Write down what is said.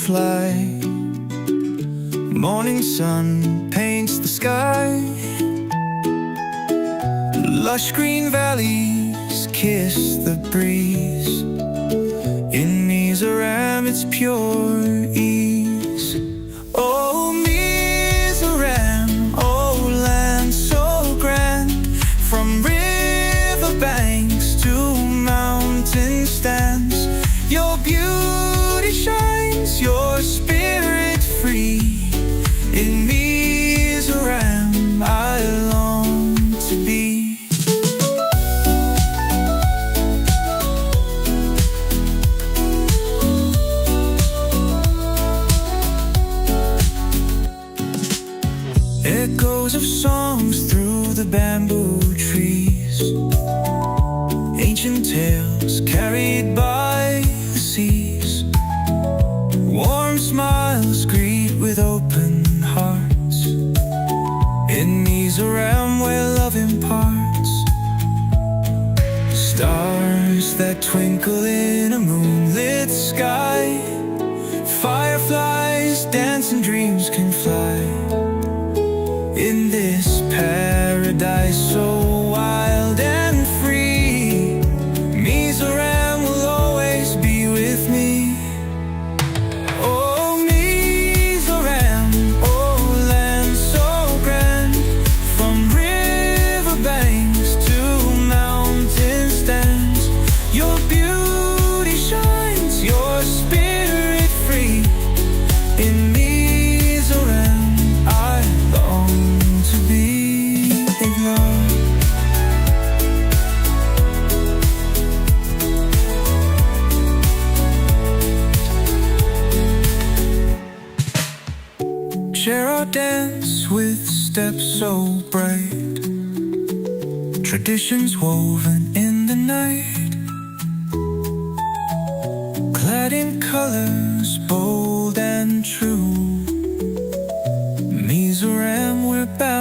fly. Morning sun paints the sky. Lush green valleys kiss the breeze. In Mizoram it's pure ease. Oh Mizoram, oh land so grand. From riverbanks to mountain stands, your beauty shines, your spirit free. In Mizoram I long to be. Echoes of songs through the bamboo trees, ancient tales carried by the seas. Warm smiles greet with open hearts. In Mizoram where love imparts. Stars that twinkle in a moonlit sky. Fireflies dance and dreams can fly. In this paradise so wild and free, Mizoram will always be with me. Oh Mizoram, oh land so grand. From riverbanks to mountain stands, your beauty shines, your spirit free. In Mizoram I long to be loved. Share our dance with steps so bright, traditions woven in the night, clad in colors bold and true. Mizoram, we're bound